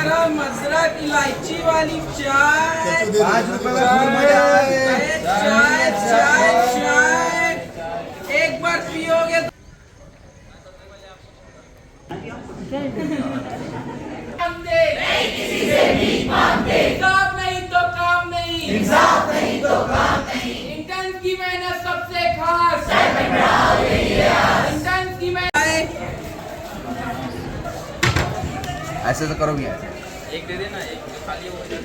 गरम अदरक इलायची वाली चाय, 5 रुपए में फुल मजा है। चाय चाय चाय एक बार पियोगे इंसाफ नहीं तो काम नहीं, इंसाफ नहीं तो काम नहीं, इंटर्न की मेहनत सबसे खास, इंटर्न की मेहनत। ऐसे तो करोगे। एक दे देना, एक खाली हो जाए।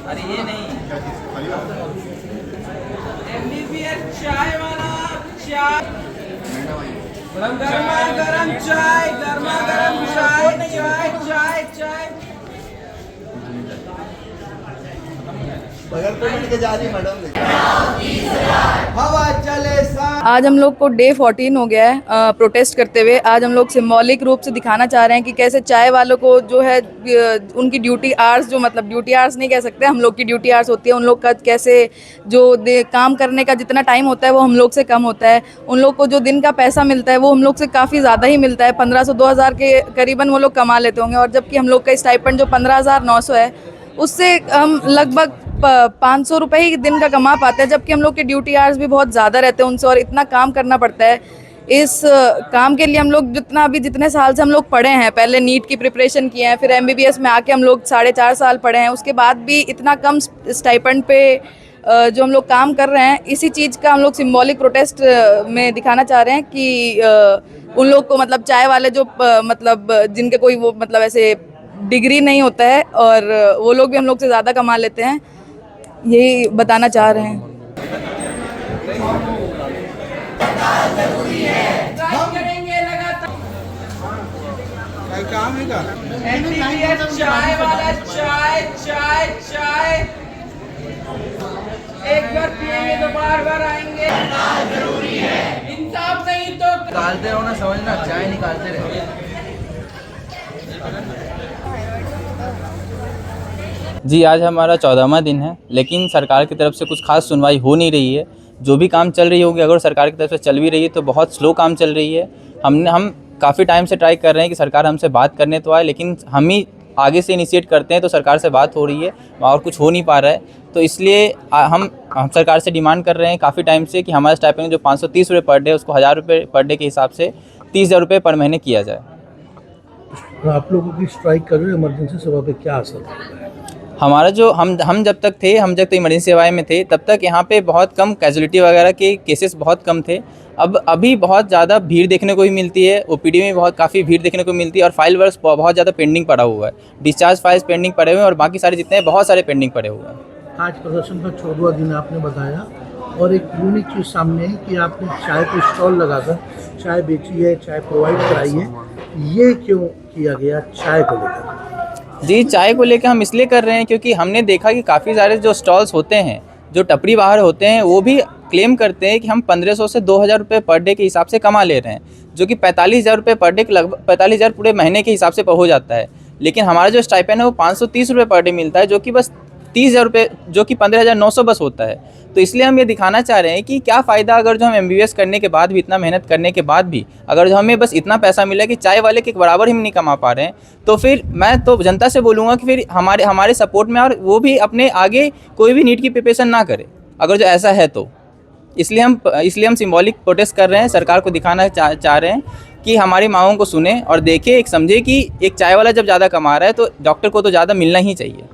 अरे ये नहीं, MBBS चाय वाला चाय, गरमा गरम चाय, गरमा गरम चाय चाय चाय चाय। बगैर पेमेंट के जा रही मैडम। हवा चले सा। आज हम लोग को डे 14 हो गया है प्रोटेस्ट करते हुए। आज हम लोग सिंबॉलिक रूप से दिखाना चाह रहे हैं कि कैसे चाय वालों को जो है उनकी ड्यूटी आवर्स, जो मतलब ड्यूटी आवर्स नहीं कह सकते, हम लोग की ड्यूटी आवर्स होती है, उन लोग का कैसे जो काम करने का जितना टाइम होता है वो हम लोग से कम होता है। उन लोग को जो दिन का पैसा मिलता है वो हम लोग से काफ़ी ज़्यादा ही मिलता है, 1500-2000 के करीबन वो लोग कमा लेते होंगे। और जबकि हम लोग का स्टाइपेंड जो 15,900 है उससे हम लगभग 500 रुपये ही दिन का कमा पाते हैं, जबकि हम लोग के ड्यूटी आवर्स भी बहुत ज़्यादा रहते हैं उनसे और इतना काम करना पड़ता है। इस काम के लिए हम लोग जितने साल से हम लोग पढ़े हैं, पहले नीट की प्रिपरेशन किए हैं, फिर MBBS में आके हम लोग 4.5 साल पढ़े हैं, उसके बाद भी इतना कम स्टाइपेंड पे जो हम लोग काम कर रहे हैं, इसी चीज़ का हम लोग सिंबॉलिक प्रोटेस्ट में दिखाना चाह रहे हैं कि उन लोग को मतलब चाय वाले जो मतलब जिनके कोई वो मतलब ऐसे डिग्री नहीं होता है और वो लोग भी हम लोग से ज़्यादा कमा लेते हैं, यही बताना चाह रहे हैं। काम है का MBBS चाय वाला चाय चाय चाय एक बार पिएंगे तो बार बार आएंगे। इंसाफ नहीं तो निकालते रहो ना, समझना, चाय निकालते रहो। जी, आज हमारा 14वां दिन है, लेकिन सरकार की तरफ से कुछ खास सुनवाई हो नहीं रही है। जो भी काम चल रही होगी, अगर सरकार की तरफ से चल भी रही है तो बहुत स्लो काम चल रही है। हम काफ़ी टाइम से ट्राई कर रहे हैं कि सरकार हमसे बात करने तो आए, लेकिन हम ही आगे से इनिशिएट करते हैं तो सरकार से बात हो रही है और कुछ हो नहीं पा रहा है। तो इसलिए हम सरकार से डिमांड कर रहे हैं काफ़ी टाइम से कि हमारा स्टाइपेंड जो 530 रुपये पर डे, उसको 1000 रुपये पर डे के हिसाब से 30,000 रुपये पर महीने किया जाए। तो आप लोगों की स्ट्राइक कर रहे हो, इमरजेंसी सेवा पे क्या असर पड़ रहा है? हमारा जो हम जब तक इमरजेंसी सेवाएं में थे तब तक यहाँ पे बहुत कम कैजुअलिटी वगैरह के केसेस बहुत कम थे। अब अभी बहुत ज़्यादा भीड़ देखने को भी मिलती है, OPD में काफ़ी भीड़ देखने को मिलती है और फाइल वर्क बहुत ज़्यादा पेंडिंग पड़ा हुआ है। डिस्चार्ज फाइल्स पेंडिंग पड़े हुए हैं और बाकी सारे जितने बहुत सारे पेंडिंग पड़े हुए हैं। आज प्रदर्शन का 14वां दिन आपने बताया और एक यूनिक चीज़ सामने है कि आपने चाय पे स्टॉल लगाकर चाय बेची है, चाय प्रोवाइड कराई है। ये क्यों किया गया चाय को लेकर? जी, चाय को लेकर हम इसलिए कर रहे हैं क्योंकि हमने देखा कि काफ़ी सारे जो स्टॉल्स होते हैं, जो टपरी बाहर होते हैं, वो भी क्लेम करते हैं कि हम 1500 से 2000 रुपये पर डे के हिसाब से कमा ले रहे हैं, जो कि 45,000 रुपये पर डे, लगभग 45,000 पूरे महीने के हिसाब से हो जाता है। लेकिन हमारा जो स्टाइपेंड है वो 530 रुपये पर डे मिलता है, जो कि बस 30,000 रुपये, जो कि 15,900 बस होता है। तो इसलिए हम ये दिखाना चाह रहे हैं कि क्या फ़ायदा अगर जो हम MBBS करने के बाद भी, इतना मेहनत करने के बाद भी, अगर जो हमें बस इतना पैसा मिला कि चाय वाले के बराबर हम नहीं कमा पा रहे हैं, तो फिर मैं तो जनता से बोलूँगा कि फिर हमारे सपोर्ट में और वो भी अपने आगे कोई भी नीट की प्रिपरेशन ना करे, अगर जो ऐसा है तो। इसलिए हम सिंबॉलिक प्रोटेस्ट कर रहे हैं, सरकार को दिखाना चाह रहे हैं कि हमारी मांगों को सुने और देखे, एक समझे कि एक चाय वाला जब ज़्यादा कमा रहा है तो डॉक्टर को तो ज़्यादा मिलना ही चाहिए।